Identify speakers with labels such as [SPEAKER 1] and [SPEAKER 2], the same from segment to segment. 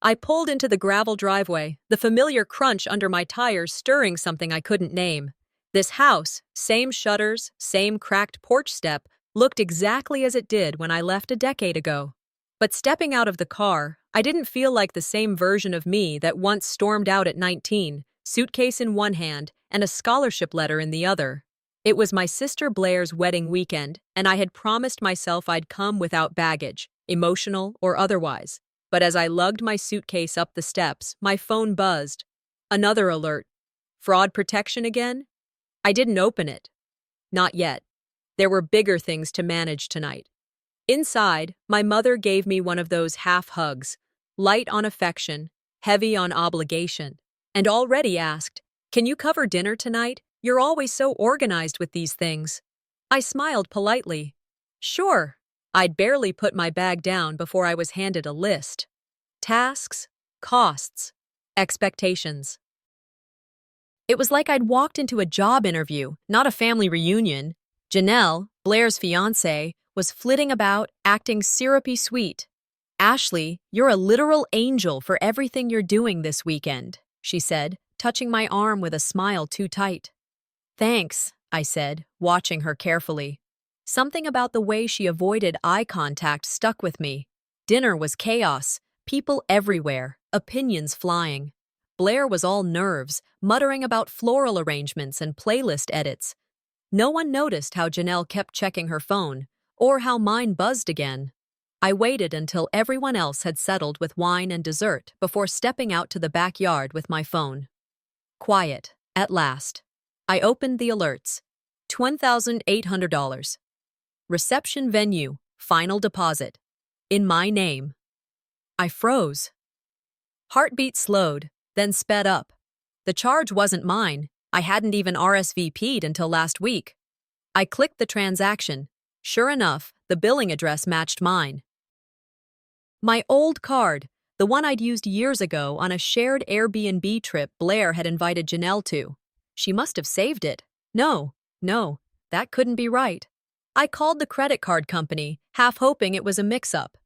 [SPEAKER 1] I pulled into the gravel driveway, the familiar crunch under my tires stirring something I couldn't name. This house, same shutters, same cracked porch step, looked exactly as it did when I left a decade ago. But stepping out of the car, I didn't feel like the same version of me that once stormed out at 19, suitcase in one hand and a scholarship letter in the other. It was my sister Blair's wedding weekend, and I had promised myself I'd come without baggage, emotional or otherwise. But as I lugged my suitcase up the steps, my phone buzzed. Another alert. Fraud protection again? I didn't open it. Not yet. There were bigger things to manage tonight. Inside, my mother gave me one of those half hugs, light on affection, heavy on obligation, and already asked, "Can you cover dinner tonight? You're always so organized with these things." I smiled politely. Sure. I'd barely put my bag down before I was handed a list. Tasks, costs, expectations. It was like I'd walked into a job interview, not a family reunion. Janelle, Blair's fiancée, was flitting about, acting syrupy sweet. "Ashley, you're a literal angel for everything you're doing this weekend," she said, touching my arm with a smile too tight. "Thanks," I said, watching her carefully. Something about the way she avoided eye contact stuck with me. Dinner was chaos, people everywhere, opinions flying. Blair was all nerves, muttering about floral arrangements and playlist edits. No one noticed how Janelle kept checking her phone, or how mine buzzed again. I waited until everyone else had settled with wine and dessert before stepping out to the backyard with my phone. Quiet, at last. I opened the alerts. $1,800. Reception venue, final deposit. In my name. I froze. Heartbeat slowed, then sped up. The charge wasn't mine. I hadn't even RSVP'd until last week. I clicked the transaction. Sure enough, the billing address matched mine. My old card, the one I'd used years ago on a shared Airbnb trip Blair had invited Janelle to. She must have saved it. No, that couldn't be right. I called the credit card company, half hoping it was a mix-up.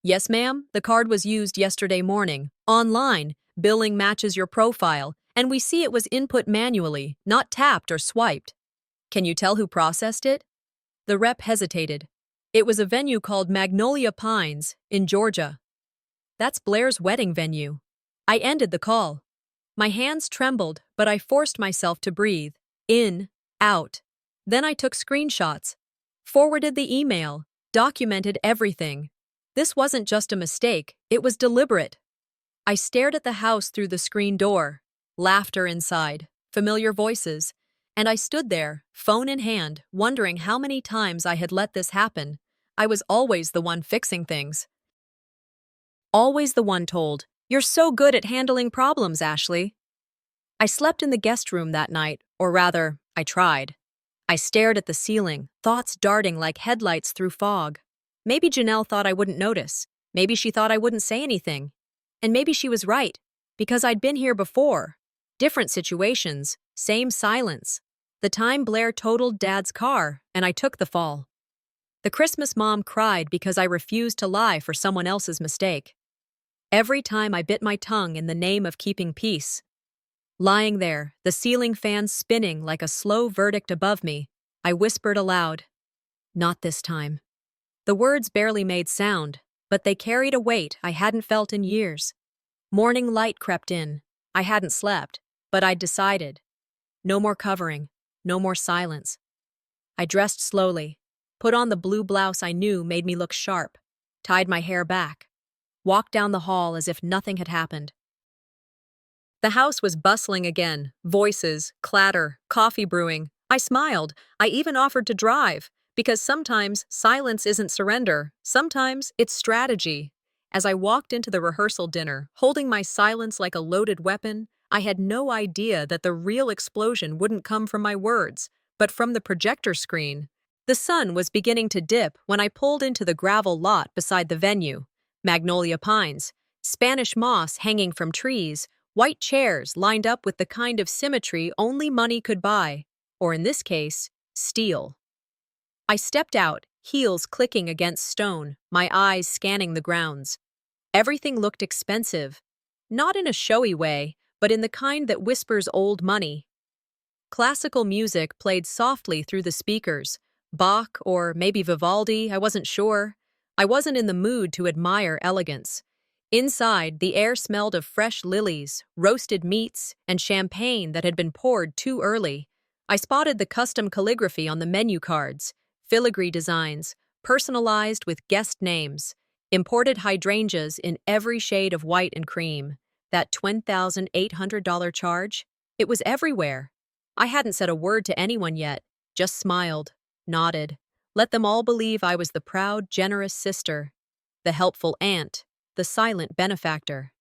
[SPEAKER 1] "Yes, ma'am, the card was used yesterday morning. Online, billing matches your profile, and we see it was input manually, not tapped or swiped. Can you tell who processed it?" The rep hesitated. "It was a venue called Magnolia Pines, in Georgia." "That's Blair's wedding venue." I ended the call. My hands trembled, but I forced myself to breathe. In, out. Then I took screenshots, forwarded the email, documented everything. This wasn't just a mistake, it was deliberate. I stared at the house through the screen door. Laughter inside, familiar voices, and I stood there, phone in hand, wondering how many times I had let this happen. I was always the one fixing things. Always the one told, "You're so good at handling problems, Ashley." I slept in the guest room that night, or rather, I tried. I stared at the ceiling, thoughts darting like headlights through fog. Maybe Janelle thought I wouldn't notice. Maybe she thought I wouldn't say anything. And maybe she was right, because I'd been here before. Different situations, same silence. The time Blair totaled Dad's car, and I took the fall. The Christmas mom cried because I refused to lie for someone else's mistake. Every time I bit my tongue in the name of keeping peace. Lying there, the ceiling fan spinning like a slow verdict above me, I whispered aloud, "Not this time." The words barely made sound, but they carried a weight I hadn't felt in years. Morning light crept in. I hadn't slept, but I'd decided. No more covering, no more silence. I dressed slowly, put on the blue blouse I knew made me look sharp, tied my hair back, walked down the hall as if nothing had happened. The house was bustling again, voices, clatter, coffee brewing. I smiled. I even offered to drive, because sometimes silence isn't surrender, sometimes it's strategy. As I walked into the rehearsal dinner, holding my silence like a loaded weapon, I had no idea that the real explosion wouldn't come from my words, but from the projector screen. The sun was beginning to dip when I pulled into the gravel lot beside the venue. Magnolia pines, Spanish moss hanging from trees, white chairs lined up with the kind of symmetry only money could buy, or in this case, steel. I stepped out, heels clicking against stone, my eyes scanning the grounds. Everything looked expensive. Not in a showy way, but in the kind that whispers old money. Classical music played softly through the speakers. Bach or maybe Vivaldi, I wasn't sure. I wasn't in the mood to admire elegance. Inside, the air smelled of fresh lilies, roasted meats, and champagne that had been poured too early. I spotted the custom calligraphy on the menu cards, filigree designs, personalized with guest names, imported hydrangeas in every shade of white and cream. That $20,800 charge? It was everywhere. I hadn't said a word to anyone yet, just smiled, nodded, let them all believe I was the proud, generous sister, the helpful aunt, the silent benefactor.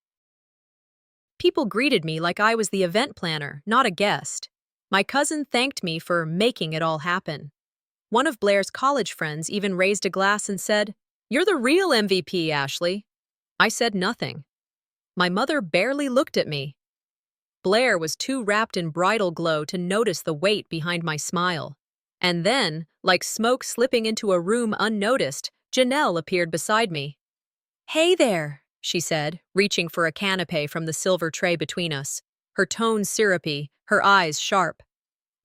[SPEAKER 1] People greeted me like I was the event planner, not a guest. My cousin thanked me for making it all happen. One of Blair's college friends even raised a glass and said, "You're the real MVP, Ashley." I said nothing. My mother barely looked at me. Blair was too wrapped in bridal glow to notice the weight behind my smile. And then, like smoke slipping into a room unnoticed, Janelle appeared beside me. "Hey there," she said, reaching for a canapé from the silver tray between us, her tone syrupy, her eyes sharp.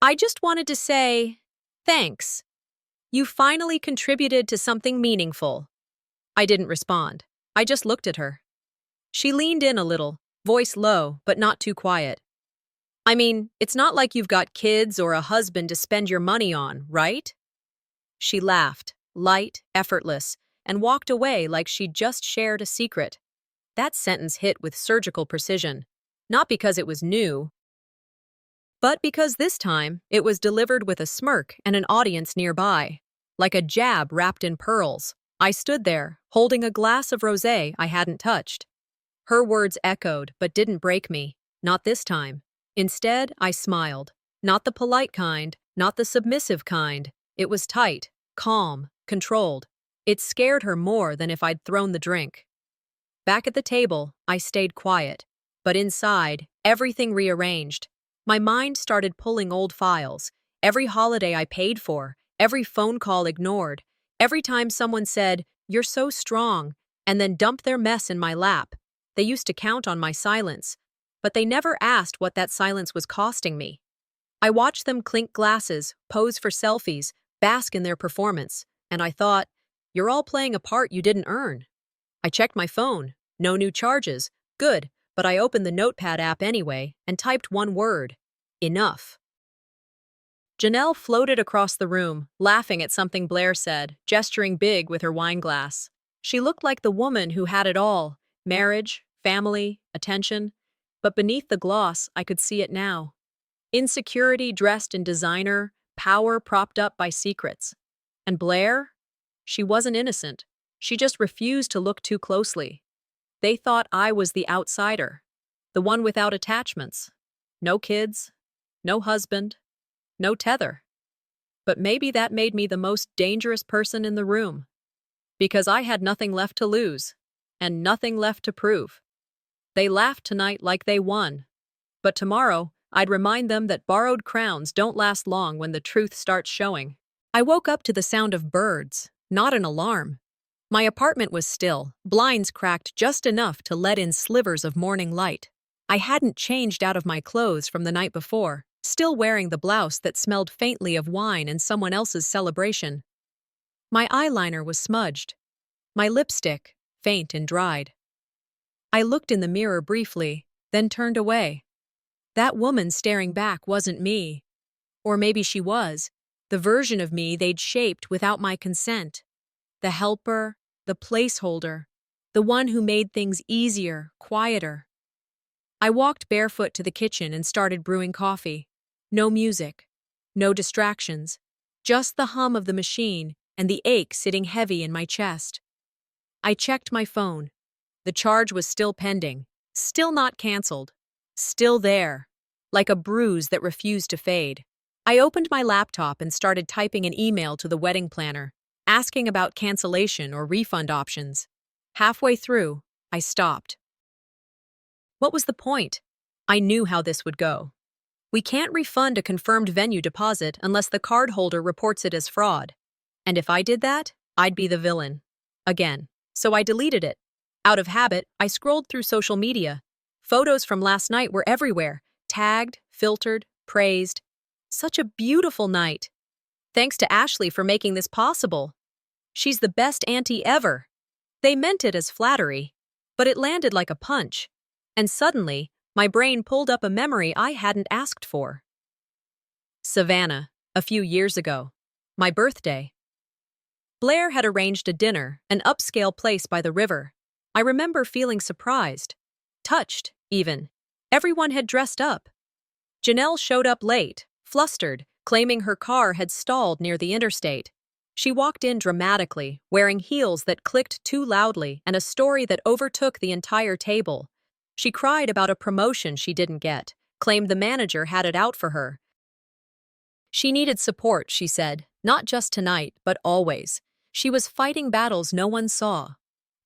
[SPEAKER 1] "I just wanted to say, thanks. You finally contributed to something meaningful." I didn't respond. I just looked at her. She leaned in a little, voice low, but not too quiet. "I mean, it's not like you've got kids or a husband to spend your money on, right?" She laughed, light, effortless, and walked away like she'd just shared a secret. That sentence hit with surgical precision, not because it was new, but because this time it was delivered with a smirk and an audience nearby. Like a jab wrapped in pearls, I stood there, holding a glass of rosé I hadn't touched. Her words echoed, but didn't break me. Not this time. Instead, I smiled. Not the polite kind, not the submissive kind. It was tight, calm, controlled. It scared her more than if I'd thrown the drink. Back at the table, I stayed quiet. But inside, everything rearranged. My mind started pulling old files. Every holiday I paid for, every phone call ignored, every time someone said, "You're so strong," and then dumped their mess in my lap. They used to count on my silence, but they never asked what that silence was costing me. I watched them clink glasses, pose for selfies, bask in their performance, and I thought, you're all playing a part you didn't earn. I checked my phone. No new charges. Good, but I opened the Notepad app anyway and typed one word. Enough. Janelle floated across the room, laughing at something Blair said, gesturing big with her wine glass. She looked like the woman who had it all: marriage, family, attention. But beneath the gloss, I could see it now. Insecurity dressed in designer, power propped up by secrets. And Blair? She wasn't innocent. She just refused to look too closely. They thought I was the outsider, the one without attachments. No kids, no husband, no tether. But maybe that made me the most dangerous person in the room. Because I had nothing left to lose, and nothing left to prove. They laughed tonight like they won. But tomorrow, I'd remind them that borrowed crowns don't last long when the truth starts showing. I woke up to the sound of birds, not an alarm. My apartment was still, blinds cracked just enough to let in slivers of morning light. I hadn't changed out of my clothes from the night before, still wearing the blouse that smelled faintly of wine and someone else's celebration. My eyeliner was smudged. My lipstick, faint and dried. I looked in the mirror briefly, then turned away. That woman staring back wasn't me. Or maybe she was, the version of me they'd shaped without my consent. The helper, the placeholder, the one who made things easier, quieter. I walked barefoot to the kitchen and started brewing coffee. No music, no distractions, just the hum of the machine and the ache sitting heavy in my chest. I checked my phone. The charge was still pending, still not canceled, still there, like a bruise that refused to fade. I opened my laptop and started typing an email to the wedding planner, asking about cancellation or refund options. Halfway through, I stopped. What was the point? I knew how this would go. We can't refund a confirmed venue deposit unless the cardholder reports it as fraud. And if I did that, I'd be the villain. Again. So I deleted it. Out of habit, I scrolled through social media. Photos from last night were everywhere, tagged, filtered, praised. Such a beautiful night. Thanks to Ashley for making this possible. She's the best auntie ever. They meant it as flattery, but it landed like a punch. And suddenly, my brain pulled up a memory I hadn't asked for. Savannah, a few years ago. My birthday. Blair had arranged a dinner, an upscale place by the river. I remember feeling surprised. Touched, even. Everyone had dressed up. Janelle showed up late, flustered, claiming her car had stalled near the interstate. She walked in dramatically, wearing heels that clicked too loudly and a story that overtook the entire table. She cried about a promotion she didn't get, claimed the manager had it out for her. She needed support, she said, not just tonight, but always. She was fighting battles no one saw.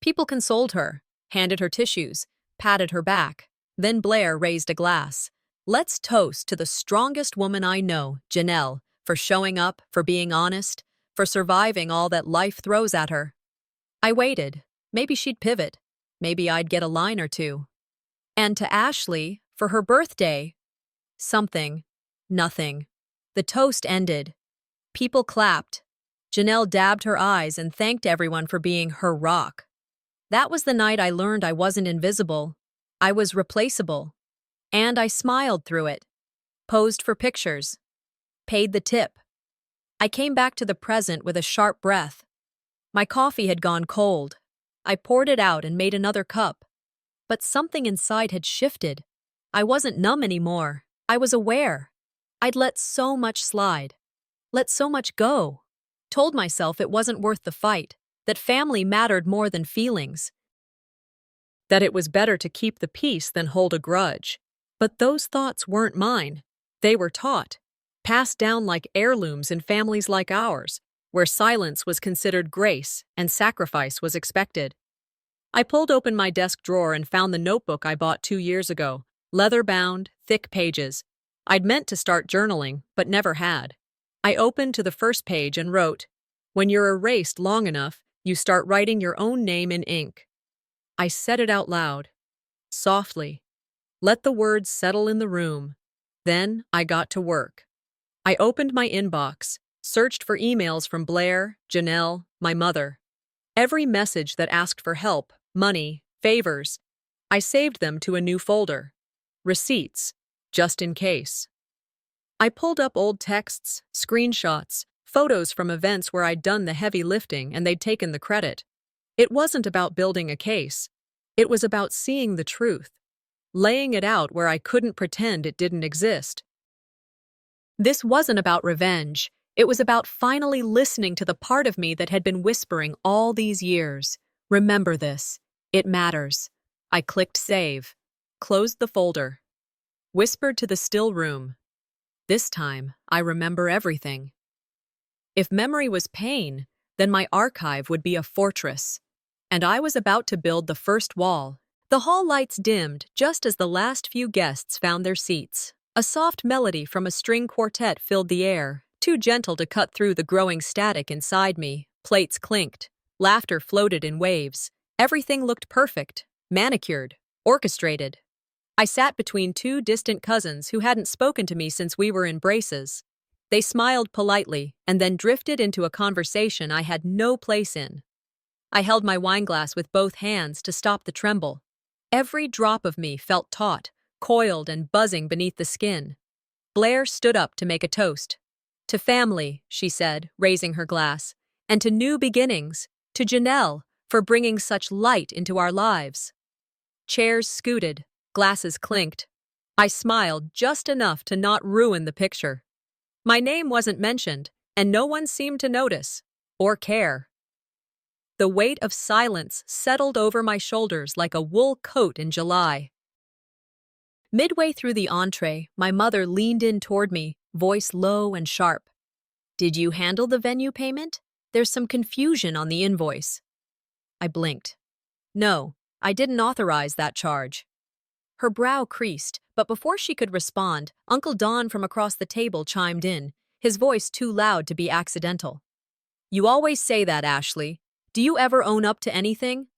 [SPEAKER 1] People consoled her, handed her tissues, patted her back. Then Blair raised a glass. Let's toast to the strongest woman I know, Janelle, for showing up, for being honest, for surviving all that life throws at her. I waited. Maybe she'd pivot. Maybe I'd get a line or two. And to Ashley, for her birthday, something, nothing. The toast ended. People clapped. Janelle dabbed her eyes and thanked everyone for being her rock. That was the night I learned I wasn't invisible. I was replaceable. And I smiled through it. Posed for pictures. Paid the tip. I came back to the present with a sharp breath. My coffee had gone cold. I poured it out and made another cup. But something inside had shifted. I wasn't numb anymore. I was aware. I'd let so much slide. Let so much go. Told myself it wasn't worth the fight, that family mattered more than feelings. That it was better to keep the peace than hold a grudge. But those thoughts weren't mine. They were taught, passed down like heirlooms in families like ours, where silence was considered grace and sacrifice was expected. I pulled open my desk drawer and found the notebook I bought 2 years ago, leather-bound, thick pages. I'd meant to start journaling, but never had. I opened to the first page and wrote, "When you're erased long enough, you start writing your own name in ink." I said it out loud, softly. Let the words settle in the room. Then I got to work. I opened my inbox, searched for emails from Blair, Janelle, my mother. Every message that asked for help, money, favors. I saved them to a new folder. Receipts, just in case. I pulled up old texts, screenshots, photos from events where I'd done the heavy lifting and they'd taken the credit. It wasn't about building a case. It was about seeing the truth. Laying it out where I couldn't pretend it didn't exist. This wasn't about revenge. It was about finally listening to the part of me that had been whispering all these years. Remember this. It matters. I clicked save. Closed the folder. Whispered to the still room. This time, I remember everything. If memory was pain, then my archive would be a fortress. And I was about to build the first wall. The hall lights dimmed just as the last few guests found their seats. A soft melody from a string quartet filled the air, too gentle to cut through the growing static inside me. Plates clinked. Laughter floated in waves. Everything looked perfect, manicured, orchestrated. I sat between 2 distant cousins who hadn't spoken to me since we were in braces. They smiled politely and then drifted into a conversation I had no place in. I held my wineglass with both hands to stop the tremble. Every drop of me felt taut, coiled and buzzing beneath the skin. Blair stood up to make a toast. "To family," she said, raising her glass, "and to new beginnings, to Janelle, for bringing such light into our lives." Chairs scooted, glasses clinked. I smiled just enough to not ruin the picture. My name wasn't mentioned, and no one seemed to notice, or care. The weight of silence settled over my shoulders like a wool coat in July. Midway through the entree, my mother leaned in toward me, voice low and sharp. "Did you handle the venue payment? There's some confusion on the invoice." I blinked. "No, I didn't authorize that charge." Her brow creased, but before she could respond, Uncle Don from across the table chimed in, his voice too loud to be accidental. "You always say that, Ashley. Do you ever own up to anything?"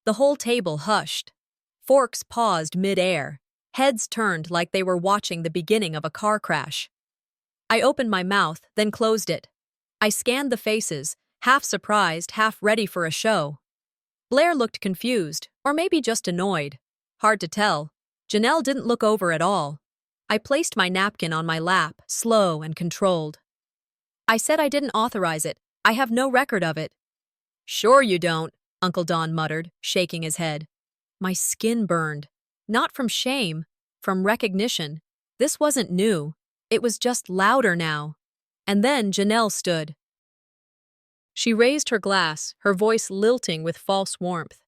[SPEAKER 1] The whole table hushed. Forks paused mid-air. Heads turned like they were watching the beginning of a car crash. I opened my mouth, then closed it. I scanned the faces, half surprised, half ready for a show. Blair looked confused, or maybe just annoyed. Hard to tell. Janelle didn't look over at all. I placed my napkin on my lap, slow and controlled. I said I didn't authorize it. I have no record of it. Sure you don't, Uncle Don muttered, shaking his head. My skin burned. Not from shame, from recognition. This wasn't new. It was just louder now. And then Janelle stood. She raised her glass, her voice lilting with false warmth.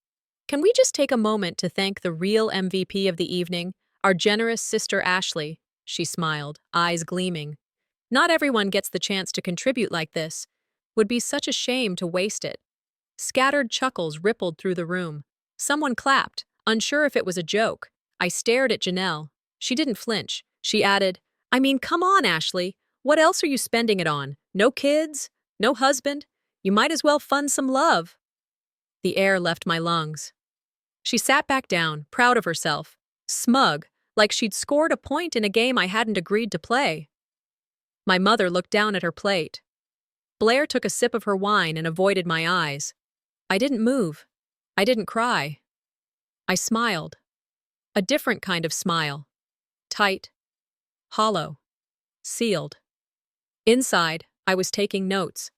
[SPEAKER 1] Can we just take a moment to thank the real MVP of the evening, our generous sister Ashley? She smiled, eyes gleaming. Not everyone gets the chance to contribute like this. Would be such a shame to waste it. Scattered chuckles rippled through the room. Someone clapped, unsure if it was a joke. I stared at Janelle. She didn't flinch. She added, I mean, come on, Ashley. What else are you spending it on? No kids? No husband? You might as well fund some love. The air left my lungs. She sat back down, proud of herself, smug, like she'd scored a point in a game I hadn't agreed to play. My mother looked down at her plate. Blair took a sip of her wine and avoided my eyes. I didn't move. I didn't cry. I smiled. A different kind of smile. Tight. Hollow. Sealed. Inside, I was taking notes.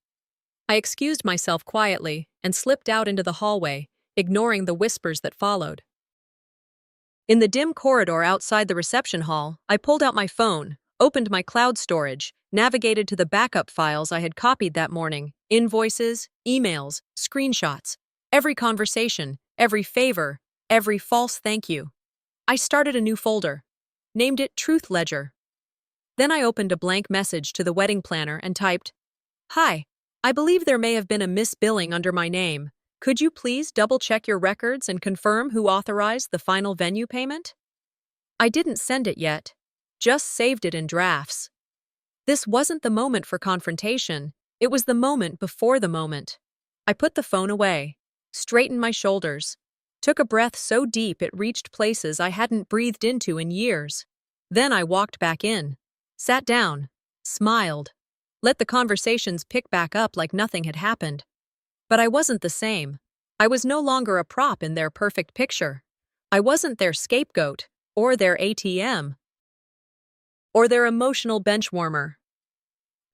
[SPEAKER 1] I excused myself quietly and slipped out into the hallway, ignoring the whispers that followed. In the dim corridor outside the reception hall, I pulled out my phone, opened my cloud storage, navigated to the backup files I had copied that morning, invoices, emails, screenshots, every conversation, every favor, every false thank you. I started a new folder, named it Truth Ledger. Then I opened a blank message to the wedding planner and typed, Hi, I believe there may have been a misbilling under my name. Could you please double-check your records and confirm who authorized the final venue payment? I didn't send it yet, just saved it in drafts. This wasn't the moment for confrontation. It was the moment before the moment. I put the phone away, straightened my shoulders, took a breath so deep it reached places I hadn't breathed into in years. Then I walked back in, sat down, smiled, let the conversations pick back up like nothing had happened. But I wasn't the same. I was no longer a prop in their perfect picture. I wasn't their scapegoat, or their ATM, or their emotional benchwarmer.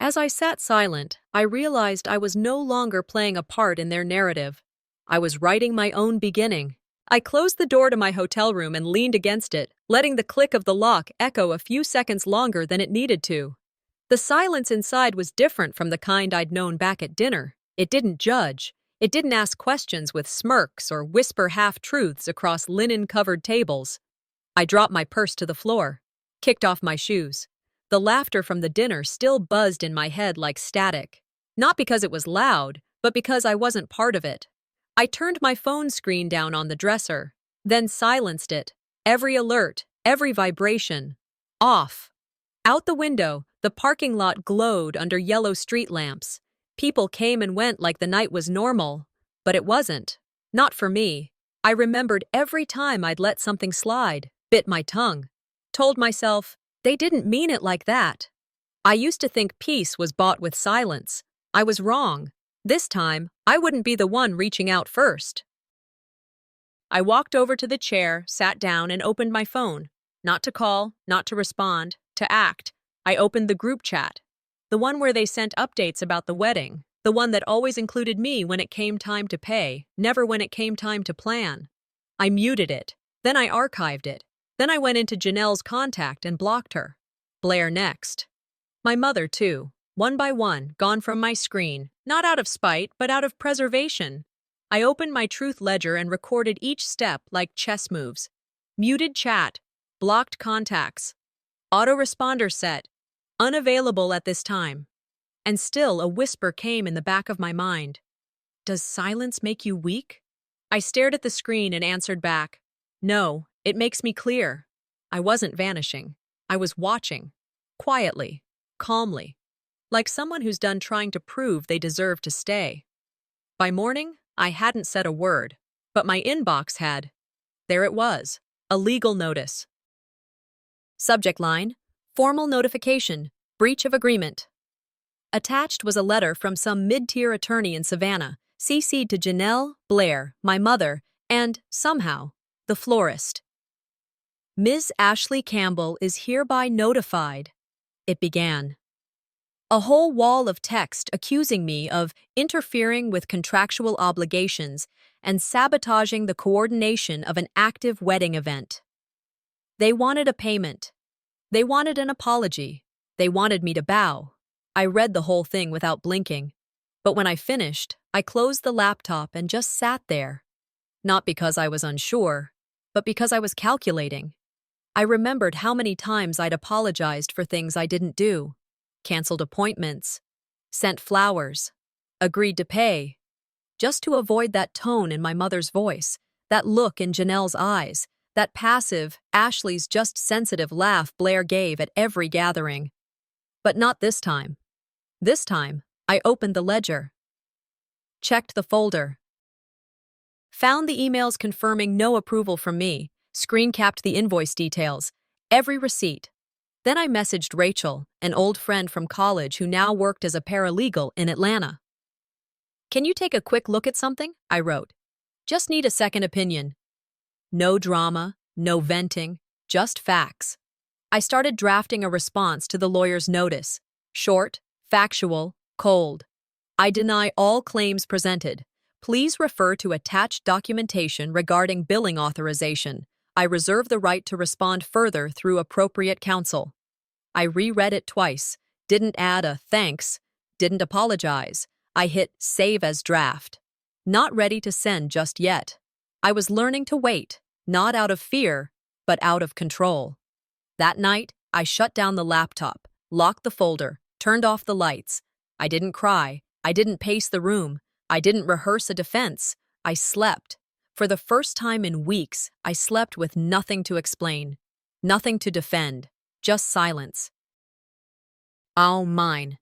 [SPEAKER 1] As I sat silent, I realized I was no longer playing a part in their narrative. I was writing my own beginning. I closed the door to my hotel room and leaned against it, letting the click of the lock echo a few seconds longer than it needed to. The silence inside was different from the kind I'd known back at dinner. It didn't judge. It didn't ask questions with smirks or whisper half-truths across linen-covered tables. I dropped my purse to the floor, kicked off my shoes. The laughter from the dinner still buzzed in my head like static. Not because it was loud, but because I wasn't part of it. I turned my phone screen down on the dresser, then silenced it. Every alert, every vibration. Off. Out the window, the parking lot glowed under yellow street lamps. People came and went like the night was normal. But it wasn't. Not for me. I remembered every time I'd let something slide, bit my tongue. Told myself, they didn't mean it like that. I used to think peace was bought with silence. I was wrong. This time, I wouldn't be the one reaching out first. I walked over to the chair, sat down, and opened my phone. Not to call, not to respond, to act. I opened the group chat. The one where they sent updates about the wedding. The one that always included me when it came time to pay, never when it came time to plan. I muted it. Then I archived it. Then I went into Janelle's contact and blocked her. Blair next. My mother, too. One by one, gone from my screen. Not out of spite, but out of preservation. I opened my Truth Ledger and recorded each step like chess moves. Muted chat. Blocked contacts. Autoresponder set. Unavailable at this time. And still a whisper came in the back of my mind. Does silence make you weak? I stared at the screen and answered back. No, it makes me clear. I wasn't vanishing. I was watching. Quietly. Calmly. Like someone who's done trying to prove they deserve to stay. By morning, I hadn't said a word. but my inbox had. There it was, a legal notice. Subject line, formal notification, breach of agreement. Attached was a letter from some mid-tier attorney in Savannah, CC'd to Janelle, Blair, my mother, and, somehow, the florist. Ms. Ashley Campbell is hereby notified, it began. A whole wall of text accusing me of interfering with contractual obligations and sabotaging the coordination of an active wedding event. They wanted a payment. They wanted an apology. They wanted me to bow. I read the whole thing without blinking. But when I finished, I closed the laptop and just sat there. Not because I was unsure, but because I was calculating. I remembered how many times I'd apologized for things I didn't do, canceled appointments, sent flowers, agreed to pay, just to avoid that tone in my mother's voice, that look in Janelle's eyes, that passive, Ashley's just sensitive laugh Blair gave at every gathering. But not this time. This time, I opened the ledger. Checked the folder. Found the emails confirming no approval from me, screen-capped the invoice details, every receipt. Then I messaged Rachel, an old friend from college who now worked as a paralegal in Atlanta. Can you take a quick look at something? I wrote. Just need a second opinion. No drama, no venting, just facts. I started drafting a response to the lawyer's notice. Short, factual, cold. I deny all claims presented. Please refer to attached documentation regarding billing authorization. I reserve the right to respond further through appropriate counsel. I reread it twice, didn't add a thanks, didn't apologize. I hit save as draft. Not ready to send just yet. I was learning to wait, not out of fear, but out of control. That night, I shut down the laptop, locked the folder, turned off the lights. I didn't cry. I didn't pace the room. I didn't rehearse a defense. I slept. For the first time in weeks, I slept with nothing to explain, nothing to defend, just silence. Oh, mine.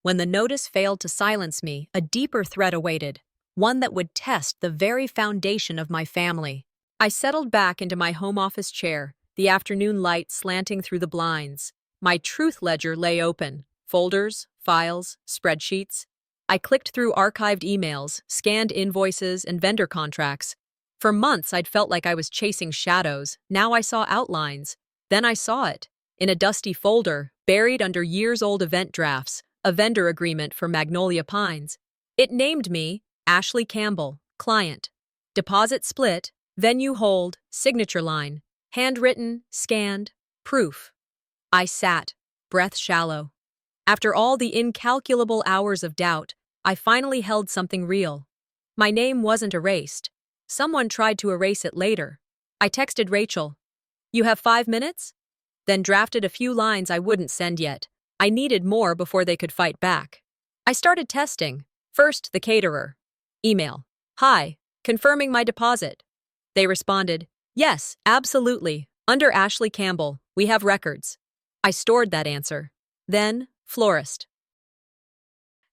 [SPEAKER 1] When the notice failed to silence me, a deeper threat awaited, one that would test the very foundation of my family. I settled back into my home office chair, the afternoon light slanting through the blinds. My truth ledger lay open, folders, files, spreadsheets. I clicked through archived emails, scanned invoices, and vendor contracts. For months, I'd felt like I was chasing shadows. Now I saw outlines. Then I saw it. In a dusty folder, buried under years-old event drafts, a vendor agreement for Magnolia Pines. It named me Ashley Campbell, client. Deposit split, venue hold, signature line. Handwritten, scanned, proof. I sat, breath shallow. After all the incalculable hours of doubt, I finally held something real. My name wasn't erased. Someone tried to erase it later. I texted Rachel. You have 5 minutes? Then drafted a few lines I wouldn't send yet. I needed more before they could fight back. I started testing. First, the caterer. Email. Hi, confirming my deposit. They responded, yes, absolutely. Under Ashley Campbell, we have records. I stored that answer. Then, florist.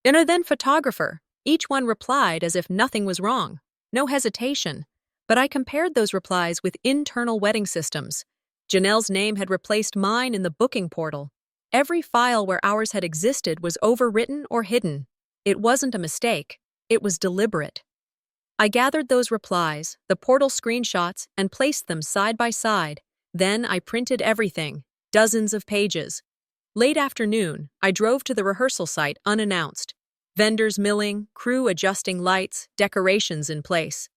[SPEAKER 1] And then photographer. Each one replied as if nothing was wrong. No hesitation. But I compared those replies with internal wedding systems. Janelle's name had replaced mine in the booking portal. Every file where ours had existed was overwritten or hidden. It wasn't a mistake. It was deliberate. I gathered those replies, the portal screenshots, and placed them side by side. Then I printed everything, dozens of pages. Late afternoon, I drove to the rehearsal site unannounced. Vendors milling, crew adjusting lights, decorations in place.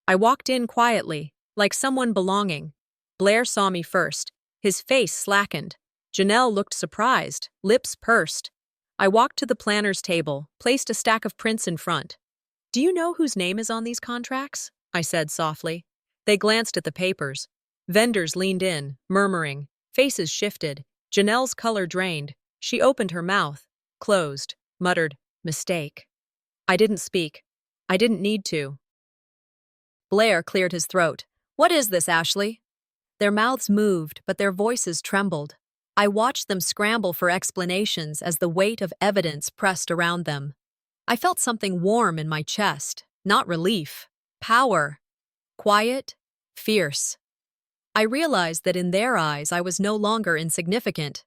[SPEAKER 1] I walked in quietly, like someone belonging. Blair saw me first. His face slackened. Janelle looked surprised, lips pursed. I walked to the planner's table, placed a stack of prints in front. Do you know whose name is on these contracts? I said softly. They glanced at the papers. Vendors leaned in, murmuring. Faces shifted. Janelle's color drained. She opened her mouth, closed, muttered, mistake. I didn't speak. I didn't need to. Blair cleared his throat. What is this, Ashley? Their mouths moved, but their voices trembled. I watched them scramble for explanations as the weight of evidence pressed around them. I felt something warm in my chest, not relief, power. quiet, fierce. I realized that in their eyes I was no longer insignificant.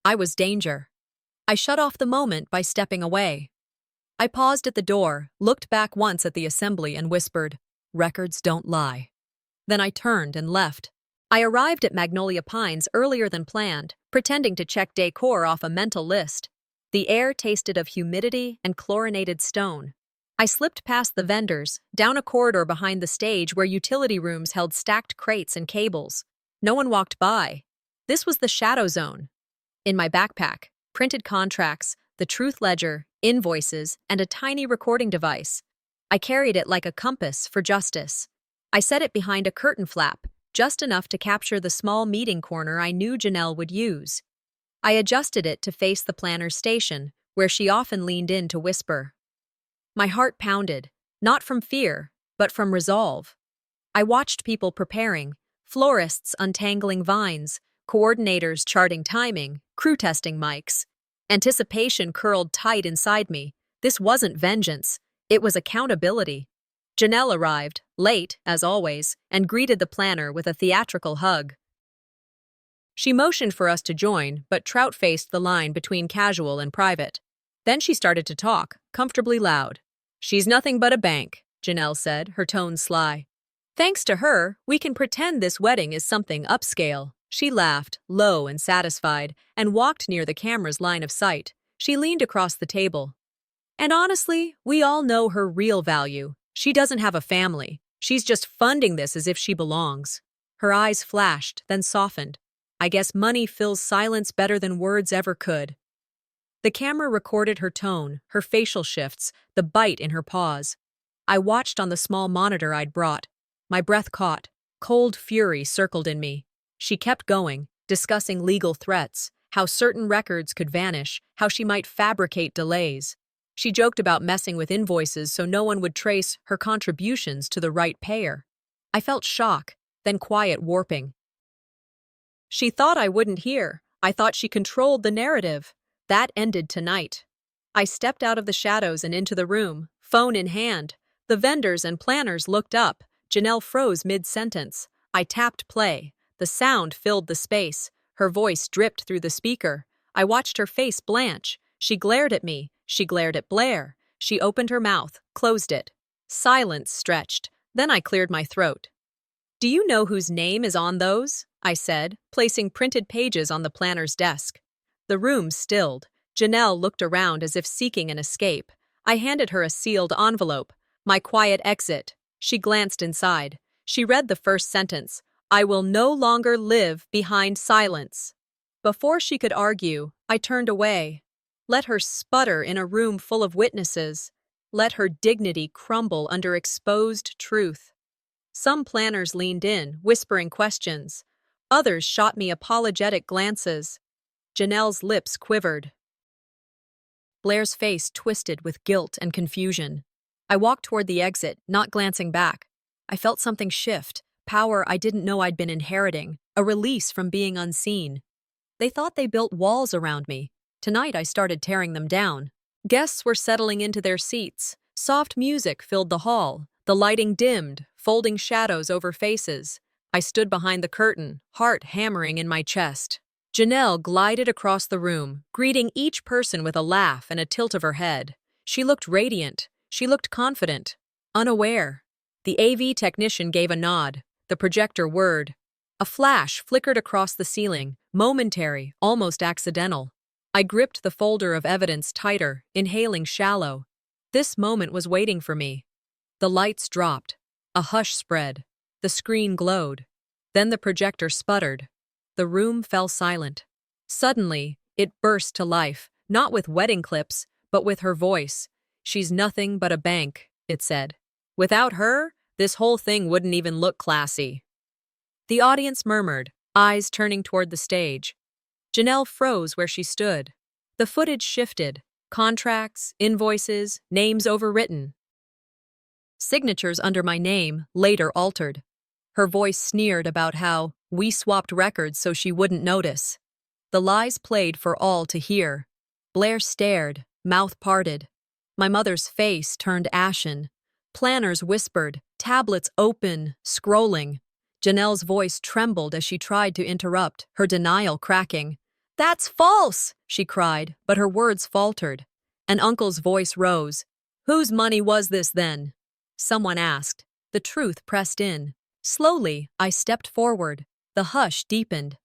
[SPEAKER 1] I was danger. I shut off the moment by stepping away. I paused at the door, looked back once at the assembly and whispered, "Records don't lie." Then I turned and left. I arrived at Magnolia Pines earlier than planned, pretending to check decor off a mental list. The air tasted of humidity and chlorinated stone. I slipped past the vendors, down a corridor behind the stage where utility rooms held stacked crates and cables. No one walked by. This was the shadow zone. In my backpack, printed contracts, the truth ledger, invoices, and a tiny recording device. I carried it like a compass for justice. I set it behind a curtain flap, just enough to capture the small meeting corner I knew Janelle would use. I adjusted it to face the planner's station, where she often leaned in to whisper. My heart pounded, not from fear, but from resolve. I watched people preparing, florists untangling vines, coordinators charting timing, crew testing mics. Anticipation curled tight inside me. This wasn't vengeance, it was accountability. Janelle arrived, late, as always, and greeted the planner with a theatrical hug. She motioned for us to join, but trout-faced the line between casual and private. Then she started to talk, comfortably loud. "She's nothing but a bank," Janelle said, her tone sly. "Thanks to her, we can pretend this wedding is something upscale." She laughed, low and satisfied, and walked near the camera's line of sight. She leaned across the table. "And honestly, we all know her real value. She doesn't have a family. She's just funding this as if she belongs." Her eyes flashed, then softened. "I guess money fills silence better than words ever could." The camera recorded her tone, her facial shifts, the bite in her pause. I watched on the small monitor I'd brought. My breath caught. Cold fury circled in me. She kept going, discussing legal threats, how certain records could vanish, how she might fabricate delays. She joked about messing with invoices so no one would trace her contributions to the right payer. I felt shock, then quiet warping. She thought I wouldn't hear. I thought she controlled the narrative. That ended tonight. I stepped out of the shadows and into the room, phone in hand. The vendors and planners looked up. Janelle froze mid-sentence. I tapped play. The sound filled the space. Her voice dripped through the speaker. I watched her face blanch. She glared at me. She glared at Blair. She opened her mouth, closed it. Silence stretched. Then I cleared my throat. "Do you know whose name is on those?" I said, placing printed pages on the planner's desk. The room stilled. Janelle looked around as if seeking an escape. I handed her a sealed envelope. "My quiet exit." She glanced inside. She read the first sentence. "I will no longer live behind silence." Before she could argue, I turned away. Let her sputter in a room full of witnesses. Let her dignity crumble under exposed truth. Some planners leaned in, whispering questions. Others shot me apologetic glances. Janelle's lips quivered. Blair's face twisted with guilt and confusion. I walked toward the exit, not glancing back. I felt something shift, power I didn't know I'd been inheriting, a release from being unseen. They thought they built walls around me. Tonight I started tearing them down. Guests were settling into their seats. Soft music filled the hall. The lighting dimmed, folding shadows over faces. I stood behind the curtain, heart hammering in my chest. Janelle glided across the room, greeting each person with a laugh and a tilt of her head. She looked radiant. She looked confident, unaware. The AV technician gave a nod. The projector whirred. A flash flickered across the ceiling, momentary, almost accidental. I gripped the folder of evidence tighter, inhaling shallow. This moment was waiting for me. The lights dropped. A hush spread. The screen glowed. Then the projector sputtered. The room fell silent. Suddenly, it burst to life, not with wedding clips, but with her voice. "She's nothing but a bank," it said. "Without her, this whole thing wouldn't even look classy." The audience murmured, eyes turning toward the stage. Janelle froze where she stood. The footage shifted. Contracts, invoices, names overwritten. Signatures under my name, later altered. Her voice sneered about how we swapped records so she wouldn't notice. The lies played for all to hear. Blair stared, mouth parted. My mother's face turned ashen. Planners whispered, tablets open, scrolling. Janelle's voice trembled as she tried to interrupt, her denial cracking. "That's false!" she cried, but her words faltered. An uncle's voice rose. "Whose money was this then?" Someone asked. The truth pressed in. Slowly, I stepped forward. The hush deepened.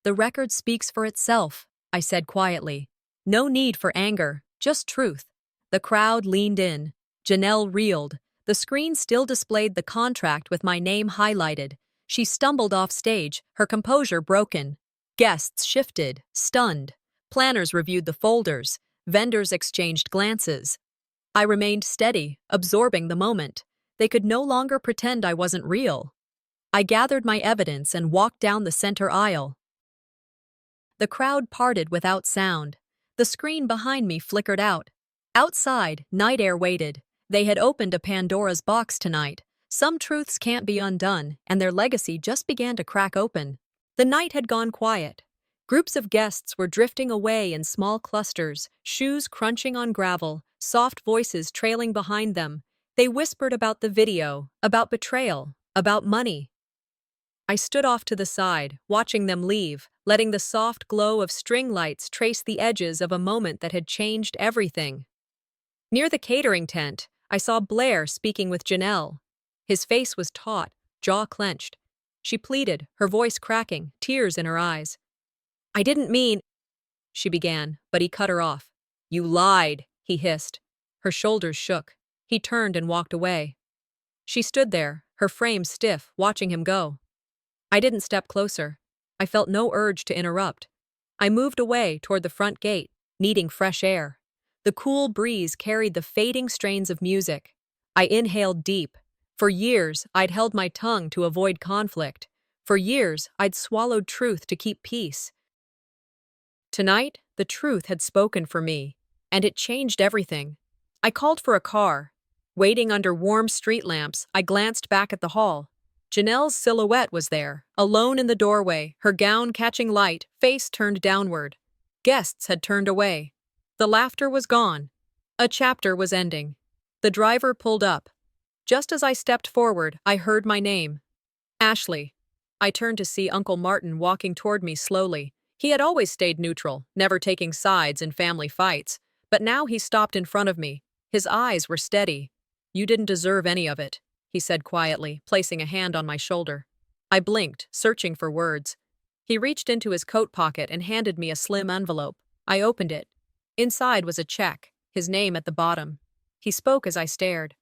[SPEAKER 1] "The record speaks for itself," I said quietly. No need for anger, just truth. The crowd leaned in. Janelle reeled. The screen still displayed the contract with my name highlighted. She stumbled off stage, her composure broken. Guests shifted, stunned. Planners reviewed the folders. Vendors exchanged glances. I remained steady, absorbing the moment. They could no longer pretend I wasn't real. I gathered my evidence and walked down the center aisle. The crowd parted without sound. The screen behind me flickered out. Outside, night air waited. They had opened a Pandora's box tonight. Some truths can't be undone, and their legacy just began to crack open. The night had gone quiet. Groups of guests were drifting away in small clusters, shoes crunching on gravel, soft voices trailing behind them. They whispered about the video, about betrayal, about money. I stood off to the side, watching them leave, letting the soft glow of string lights trace the edges of a moment that had changed everything. Near the catering tent, I saw Blair speaking with Janelle. His face was taut, jaw clenched. She pleaded, her voice cracking, tears in her eyes. "I didn't mean," she began, but he cut her off. "You lied," he hissed. Her shoulders shook. He turned and walked away. She stood there, her frame stiff, watching him go. I didn't step closer. I felt no urge to interrupt. I moved away toward the front gate, needing fresh air. The cool breeze carried the fading strains of music. I inhaled deep. For years, I'd held my tongue to avoid conflict. For years, I'd swallowed truth to keep peace. Tonight, the truth had spoken for me, and it changed everything. I called for a car. Waiting under warm street lamps, I glanced back at the hall. Janelle's silhouette was there, alone in the doorway, her gown catching light, face turned downward. Guests had turned away. The laughter was gone. A chapter was ending. The driver pulled up. Just as I stepped forward, I heard my name. Ashley. I turned to see Uncle Martin walking toward me slowly. He had always stayed neutral, never taking sides in family fights. But now he stopped in front of me. His eyes were steady. "You didn't deserve any of it," he said quietly, placing a hand on my shoulder. I blinked, searching for words. He reached into his coat pocket and handed me a slim envelope. I opened it. Inside was a check, his name at the bottom. He spoke as I stared.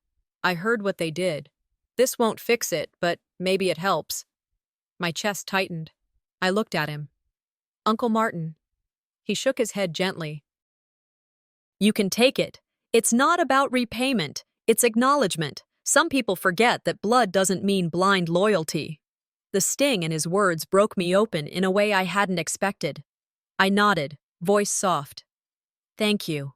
[SPEAKER 1] "I heard what they did. This won't fix it, but maybe it helps." My chest tightened. I looked at him. "Uncle Martin." He shook his head gently. "You can take it. It's not about repayment. It's acknowledgement. Some people forget that blood doesn't mean blind loyalty." The sting in his words broke me open in a way I hadn't expected. I nodded, voice soft. "Thank you."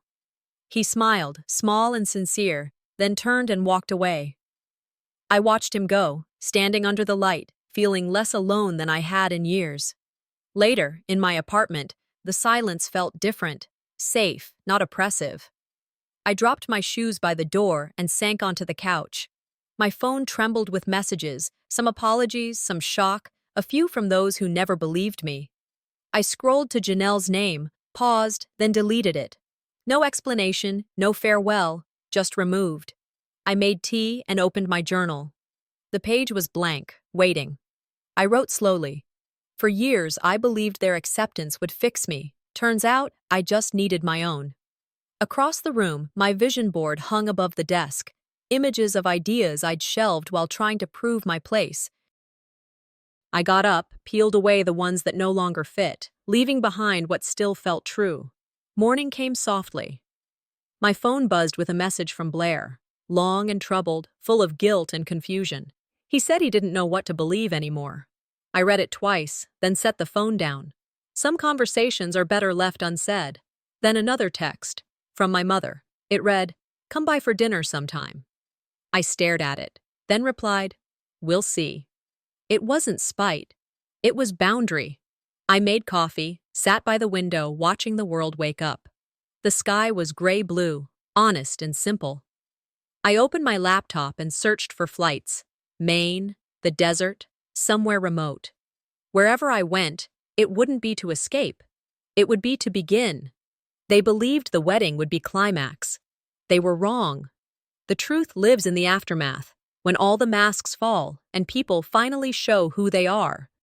[SPEAKER 1] He smiled, small and sincere, then turned and walked away. I watched him go, standing under the light, feeling less alone than I had in years. Later, in my apartment, the silence felt different, safe, not oppressive. I dropped my shoes by the door and sank onto the couch. My phone trembled with messages, some apologies, some shock, a few from those who never believed me. I scrolled to Janelle's name, paused, then deleted it. No explanation, no farewell, just removed. I made tea and opened my journal. The page was blank, waiting. I wrote slowly. For years, I believed their acceptance would fix me. Turns out, I just needed my own. Across the room, my vision board hung above the desk, images of ideas I'd shelved while trying to prove my place. I got up, peeled away the ones that no longer fit, leaving behind what still felt true. Morning came softly. My phone buzzed with a message from Blair, long and troubled, full of guilt and confusion. He said he didn't know what to believe anymore. I read it twice, then set the phone down. Some conversations are better left unsaid. Then another text, from my mother. It read, "Come by for dinner sometime." I stared at it, then replied, "We'll see." It wasn't spite. It was boundary. I made coffee, sat by the window watching the world wake up. The sky was gray-blue, honest and simple. I opened my laptop and searched for flights. Maine, the desert, somewhere remote. Wherever I went, it wouldn't be to escape. It would be to begin. They believed the wedding would be climax. They were wrong. The truth lives in the aftermath, when all the masks fall and people finally show who they are.